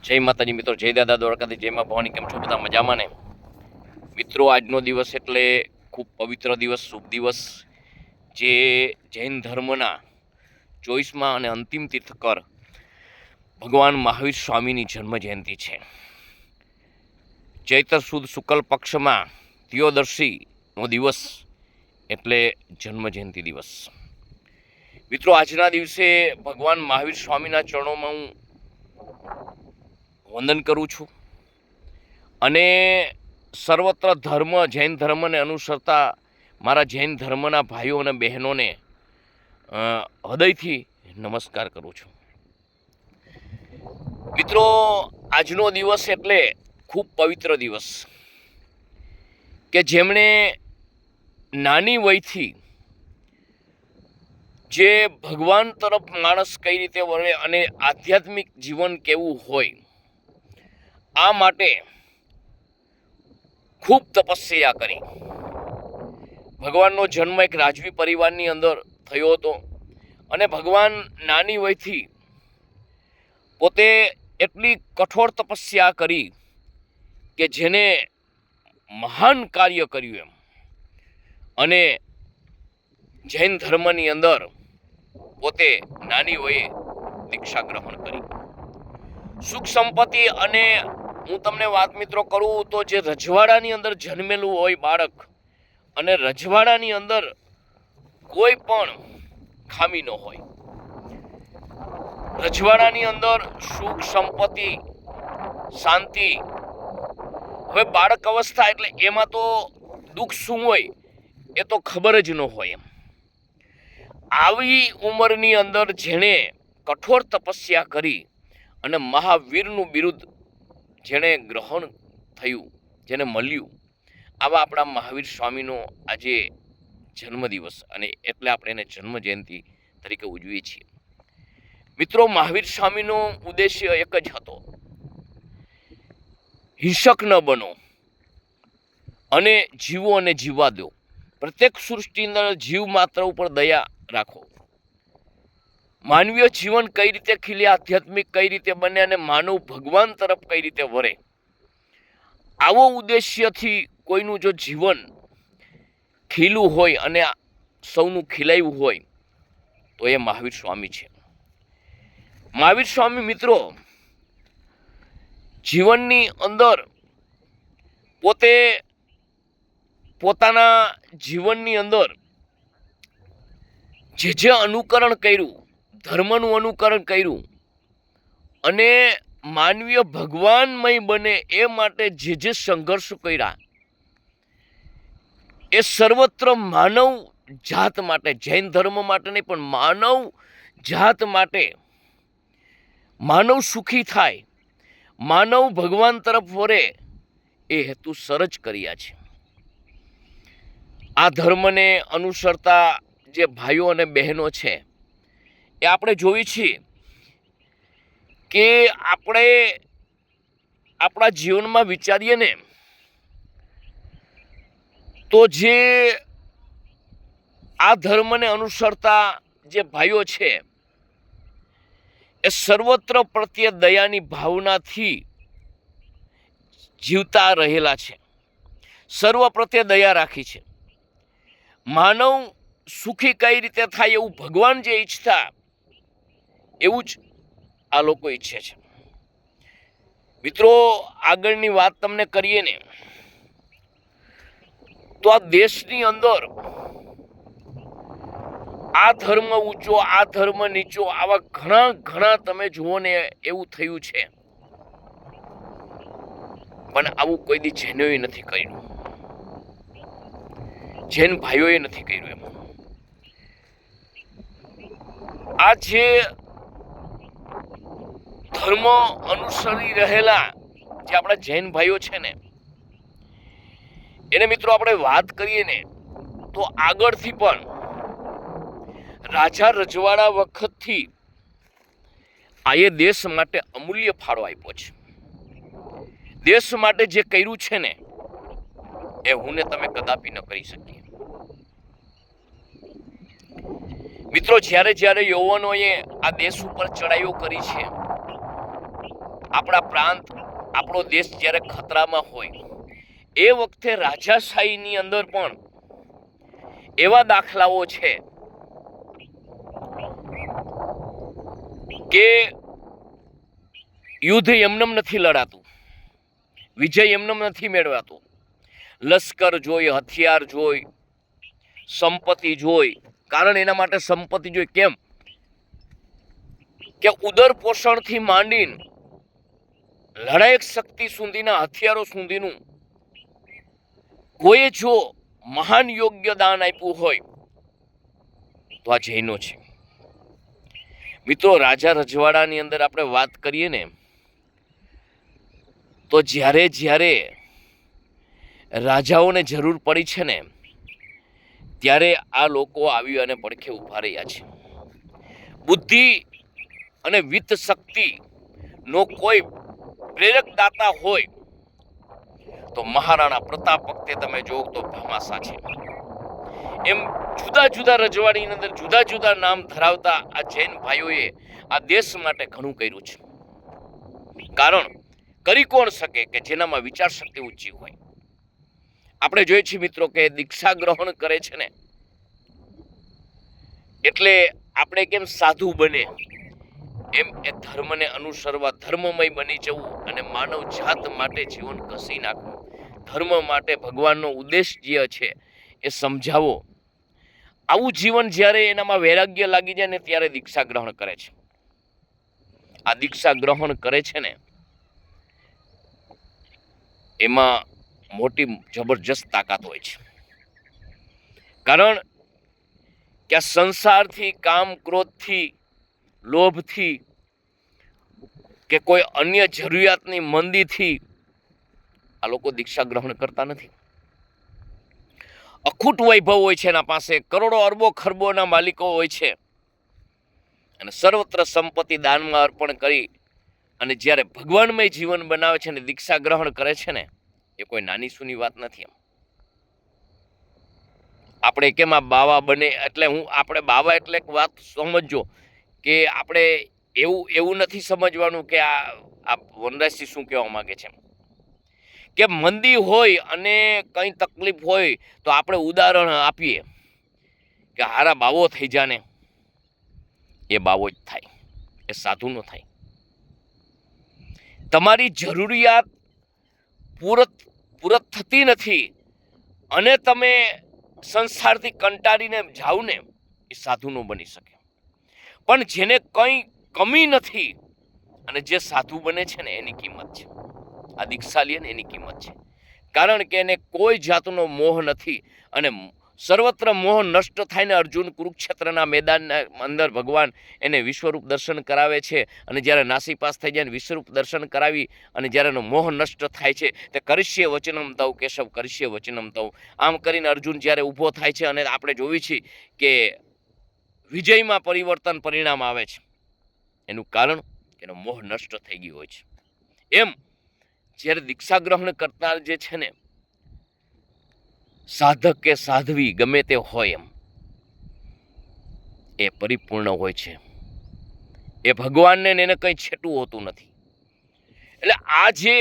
જય માતાજી મિત્રો, જય દાદા દ્વારકાથી, જય માં ભવાની. કેમ છો બધા? મજામાં ને મિત્રો? આજનો દિવસ એટલે ખૂબ પવિત્ર દિવસ, શુભ દિવસ, જે જૈન ધર્મના 24મા અને અંતિમ તીર્થકર ભગવાન મહાવીર સ્વામીની જન્મ જયંતિ છે. ચૈત્ર સુદ શુક્લ પક્ષમાં ત્રયોદશીનો દિવસ એટલે જન્મ જયંતિ દિવસ. મિત્રો, આજના દિવસે ભગવાન મહાવીર સ્વામીના ચરણોમાં હું વંદન કરું છું અને સર્વત્ર ધર્મ, જૈન ધર્મને અનુસરતા મારા જૈન ધર્મના ભાઈઓ અને બહેનોને હૃદયથી નમસ્કાર કરું છું. મિત્રો, આજનો દિવસ એટલે ખૂબ પવિત્ર દિવસ કે જેમણે નાની વયથી જે ભગવાન તરફ માણસ કઈ રીતે વળે અને આધ્યાત્મિક જીવન કેવું હોય, આ માટે ખૂબ તપસ્યા કરી. ભગવાનનો જન્મ એક રાજવી પરિવારની અંદર થયો હતો અને ભગવાન નાની વયથી પોતે એટલી કઠોર તપસ્યા કરી કે જેને મહાન કાર્ય કર્યું એમ. અને જૈન ધર્મની અંદર પોતે નાની વયે દીક્ષા ગ્રહણ કરી. સુખ સંપત્તિ અને હું તમને વાત મિત્રો કરું તો જે રજવાડાની અંદર જન્મેલું હોય બાળક અને રજવાડાની અંદર કોઈ પણ ખામી ન હોય, રજવાડાની અંદર સુખ સંપત્તિ શાંતિ. હવે બાળક અવસ્થા એટલે એમાં તો દુઃખ શું હોય એ તો ખબર જ ન હોય એમ. આવી ઉંમરની અંદર જેણે કઠોર તપસ્યા કરી અને મહાવીરનું બિરુદ જેણે ગ્રહણ થયું, જેને મળ્યું, આવા આપણા મહાવીર સ્વામીનો આજે જન્મદિવસ, અને એટલે આપણે એને જન્મ જયંતિ તરીકે ઉજવીએ છીએ. મિત્રો, મહાવીર સ્વામીનો ઉદ્દેશ્ય એક જ હતો: હિંસક ન બનો અને જીવો અને જીવવા દો. પ્રત્યેક સૃષ્ટિની અંદર જીવ માત્ર ઉપર દયા રાખો. માનવીય જીવન કઈ રીતે ખીલે, આધ્યાત્મિક કઈ રીતે બને અને માનવ ભગવાન તરફ કઈ રીતે વળે, આવો ઉદ્દેશ્યથી કોઈનું જો જીવન ખીલું હોય અને સૌનું ખીલાયું હોય તો એ મહાવીર સ્વામી છે. મહાવીર સ્વામી મિત્રો જીવનની અંદર પોતે પોતાના જીવનની અંદર જે અનુકરણ કર્યું, ધર્મનું અનુકરણ કર્યું અને માનવીય ભગવાનમય બને એ માટે જે સંઘર્ષ કર્યા, એ સર્વત્ર માનવ જાત માટે, જૈન ધર્મ માટે નહીં પણ માનવ જાત માટે, માનવ સુખી થાય, માનવ ભગવાન તરફ વળે, એ હેતુસર જ કર્યા છે. આ ધર્મને અનુસરતા જે ભાઈઓ અને બહેનો છે એ આપણે જોઈએ છીએ કે આપણે આપણા જીવનમાં વિચારીએ ને તો જે આ ધર્મને અનુસરતા જે ભાઈઓ છે એ સર્વત્ર પ્રત્યે દયાની ભાવનાથી જીવતા રહેલા છે, સર્વ પ્રત્યે દયા રાખી છે. માનવ સુખી કઈ રીતે થાય એવું ભગવાન જે ઈચ્છતા એવું જ આ લોકો ઈચ્છે છે. મિત્રો, આગળની વાત તમને કરીએ ને તો આ દેશની અંદર આ ધર્મ ઊંચો, આ ધર્મ નીચો, આવા ઘણા તમે જુઓ ને એવું થયું છે. પણ આવું કોઈ દી જૈનોએ નથી કર્યું, જૈન ભાઈઓએ નથી કર્યું એમ. આ જે ધર્મ અનુસરી રહેલા જે આપણા જૈન ભાઈઓ છે ને એને મિત્રો આપણે વાત કરીએ ને તો આગળથી પણ રાજા રજવાડા વખતથી આ એ દેશ માટે અમૂલ્ય ફાળો આપ્યો છે. દેશ માટે જે કર્યું છે ને એ હું ને તમે કદાપી ન કરી શકીએ. મિત્રો, જ્યારે યૌવનોએ આ દેશ ઉપર ચડાઈઓ કરી છે આપણા પ્રાંત, આપણો દેશ જ્યારે ખતરામાં હોય એ વખતે રાજાશાહીની અંદર પણ એવા દાખલાઓ છે કે યુદ્ધ એમનેમ નથી લડાતું, વિજય એમનેમ નથી મેળવાતો. લશ્કર જોઈ, હથિયાર જોઈ, સંપત્તિ જોઈ. કારણ એના માટે સંપત્તિ જોઈ. કેમ કે ઉદર પોષણથી માંડીને લડાયક શક્તિ સુધીના હથિયારો સુધીનું કોઈએ જો મહાન યોગ્યદાન આપ્યું હોય તો આ જૈનો છે. મિત્રો, રાજા રજવાડાની અંદર આપણે વાત કરીએ ને તો જ્યારે જ્યારે રાજાઓને જરૂર પડી છે ને ત્યારે આ લોકો આવી અને પડખે ઊભા રહ્યા છે. બુદ્ધિ અને વિત્ત શક્તિ નો કોઈ પ્રેરક દાતા હોય તો મહારાણા પ્રતાપ વખતે તમે જોવો તો ભામાશા છે. એમ જુદા જુદા રજવાડીની અંદર જુદા જુદા નામ ધરાવતા આ જૈન ભાઈઓએ આ દેશ માટે ઘણું કર્યું છે. કારણ કરી કોણ શકે કે જેનામાં વિચાર શક્તિ ઊંચી હોય. આપણે જોઈએ છીએ મિત્રો કે દીક્ષા ગ્રહણ કરે છે ને એટલે આપણે કેમ સાધુ બને એમ એ ધર્મને અનુસરવા, ધર્મમય બની જવું અને માનવ જાત માટે જીવન ઘસી નાખવું, ધર્મ માટે ભગવાનનો ઉદ્દેશ જે છે એ સમજાવો. આવું જીવન જ્યારે એનામાં વૈરાગ્ય લાગી જાય ને ત્યારે દીક્ષા ગ્રહણ કરે છે. આ દીક્ષા ગ્રહણ કરે છે ને એમાં મોટી જબરજસ્ત તાકાત હોય છે. કારણ કે આ સંસારથી, કામ ક્રોધથી, લોભથી કે કોઈ અન્ય જરૂરિયાતની મંદીથી આ લોકો દીક્ષા ગ્રહણ કરતા નથી. અખૂટ વૈભવ હોય છે એના પાસે, કરોડો અરબો ખરબોના માલિકો હોય છે અને સર્વત્ર સંપત્તિ દાનમાં અર્પણ કરી અને જ્યારે ભગવાનમય જીવન બનાવે છે ને દીક્ષા ગ્રહણ કરે છે ને એ કોઈ નાની સૂની વાત નથી. એમ આપણે કેમ આ બાવા બને એટલે આપણે બાવા એટલે એક વાત સમજજો કે આપણે એવું નથી સમજવાનું કે આ વનરાજસિંહ શું કહેવા માંગે છે કે મંદી હોય અને કંઈ તકલીફ હોય તો આપણે ઉદાહરણ આપીએ કે હારા બાવો થઈ જાને, એ બાવો જ થાય, એ સાધુ ન થાય. તમારી જરૂરિયાત પૂરત થતી નથી અને તમે સંસારથી કંટાળીને જાઓ ને એ સાધુ ન બની શકે. પણ જેને કંઈ કમી નથી અને જે સાધુ બને છે ને એની કિંમત છે. આ દીક્ષા લે ને એની કિંમત છે. કારણ કે એને કોઈ જાતનો મોહ નથી અને સર્વત્ર મોહ નષ્ટ થાય ને અર્જુન કુરુક્ષેત્રના મેદાનના અંદર ભગવાન એને વિશ્વરૂપ દર્શન કરાવે છે અને જ્યારે નાસીપાસ થઈ જાય ને વિશ્વરૂપ દર્શન કરાવી અને જ્યારે એનો મોહ નષ્ટ થાય છે તે કરીશ્ય વચનમ તવ કેશવ કરીશ્ય વચનમ તવ આમ કરીને અર્જુન જ્યારે ઊભો થાય છે અને આપણે જોઈ છીએ કે વિજયમાં પરિણામ આવે છે. એનું કારણ એનો મોહ નષ્ટ થઈ ગયો હોય છે. એમ જ્યારે દીક્ષા ગ્રહણ કરનાર જે છે ને સાધક કે સાધ્વી ગમે તે હોય એમ એ પરિપૂર્ણ હોય છે. એ ભગવાનને એને કંઈ છેટું હોતું નથી. એટલે આ જે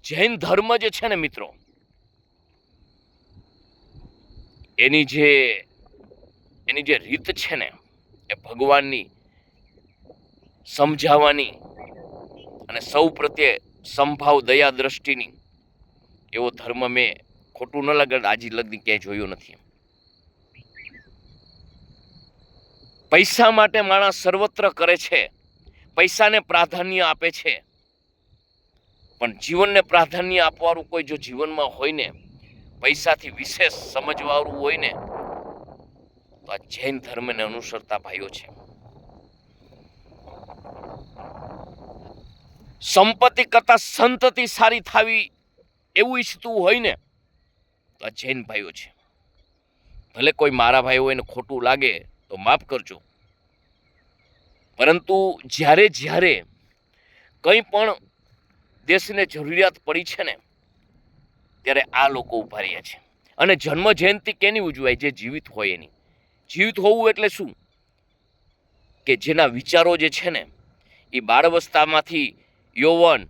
જૈન ધર્મ જે છે ને મિત્રો એની જે રીત છે ને એ ભગવાનની સમજાવવાની અને સૌ પ્રત્યે સંભાવ દયા દ્રષ્ટિની એવો ધર્મ મેં ખોટું ન લાગે આજી લગી ક્યાંય જોયું નથી. પૈસા માટે માણસ સર્વત્ર કરે છે, પૈસાને પ્રાધાન્ય આપે છે, પણ જીવનને પ્રાધાન્ય આપવાનું કોઈ જો જીવનમાં હોય ને પૈસાથી વિશેષ સમજવાળું હોય ને તો આ જૈન ધર્મને અનુસરતા ભાઈઓ છે. સંપત્તિ કરતા સંતતિ સારી થાવી એવું ઈચ્છતું હોય ને તો આ જૈન ભાઈઓ છે. ભલે કોઈ મારા ભાઈ હોય ને ખોટું લાગે તો માફ કરજો, પરંતુ જ્યારે કંઈ પણ દેશને જરૂરિયાત પડી છે ને ત્યારે આ લોકો ઉભા રહ્યા છે. અને જન્મ જયંતિ કેની ઉજવાય? જે જીવિત હોય એની. જીવિત હોવું એટલે શું કે જેના વિચારો જે છે ને એ બાળાવસ્થામાંથી યૌવન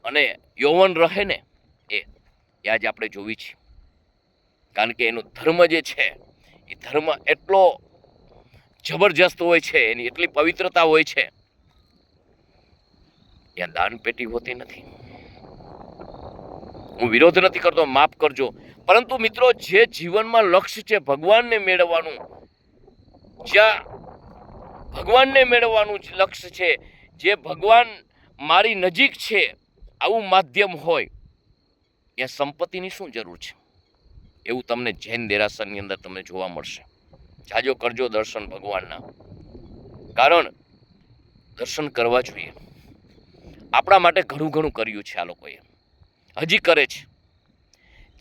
અને યૌવન રહે ને એ આજે આપણે જોવી છે. કારણ કે એનો ધર્મ જે છે એ ધર્મ એટલો જબરજસ્ત હોય છે, એની એટલી પવિત્રતા હોય છે. ત્યાં દાન પેટી હોતી નથી. હું વિરોધ નથી કરતો, માફ કરજો, પરંતુ મિત્રો જે જીવનમાં લક્ષ્ય છે ભગવાનને મેળવવાનું, જ્યાં ભગવાનને મેળવવાનું લક્ષ્ય છે, જે ભગવાન મારી નજીક છે, આવું માધ્યમ હોય ત્યાં સંપત્તિની શું જરૂર છે? એવું તમને જૈન દેરાસરની અંદર તમને જોવા મળશે. જાજો કરજો દર્શન ભગવાનના, કારણ દર્શન કરવા જોઈએ. આપણા માટે ઘણું ઘણું કર્યું છે આ લોકોએ, હજી કરે છે.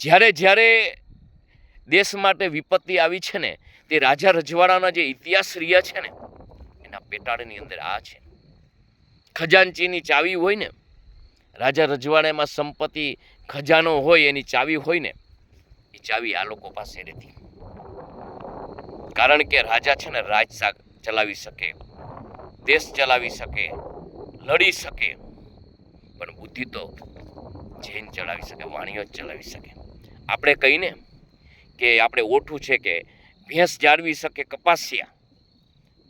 જ્યારે જ્યારે દેશ માટે વિપત્તિ આવી છે ને, તે રાજા રજવાડાના જે ઇતિહાસ રહ્યા છે ને, એના પેટાળની અંદર આ છે. ખજાનચીની ચાવી હોય ને, રાજા રજવાડામાં સંપત્તિ ખજાનો હોય, એની ચાવી હોય ને, એ ચાવી આ લોકો પાસે રહેતી. કારણ કે રાજા છે ને રાજ ચલાવી શકે, દેશ ચલાવી શકે, લડી શકે, પણ બુદ્ધિ તો જૈન ચલાવી શકે, વાણીઓ જ ચલાવી શકે. આપણે કહીને કે આપણે ઓઠું છે કે ભેંસ જાળવી શકે કપાસિયા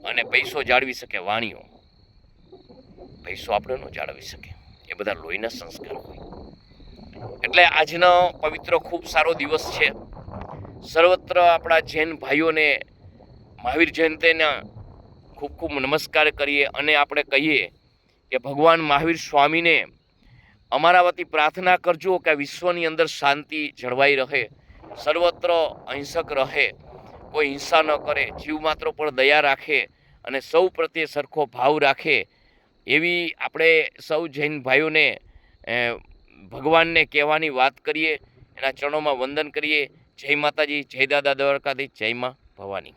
અને પૈસો જાળવી શકે વાણીઓ. પૈસો આપણે ન જાળવી શકે, એ બધા લોહીના સંસ્કાર હોય. એટલે આજનો પવિત્ર ખૂબ સારો દિવસ છે. સર્વત્ર આપણા જૈન ભાઈઓને મહાવીર જયંતીના ખૂબ ખૂબ નમસ્કાર કરીએ અને આપણે કહીએ કે ભગવાન મહાવીર સ્વામીને અમારા વતી પ્રાર્થના કરજો કે વિશ્વની અંદર શાંતિ જળવાઈ રહે, સર્વત્ર અહિંસક રહે, કોઈ હિંસા ન કરે, જીવ માત્ર પર દયા રાખે અને સૌ પ્રત્યે સરખો ભાવ રાખે, એવી આપણે સૌ જૈન ભાઈઓને ભગવાનને કહેવાની વાત કરીએ, એના ચરણોમાં વંદન કરીએ. જય માતાજી, જય દાદા દ્વારકાધીશ, જય મા ભવાની.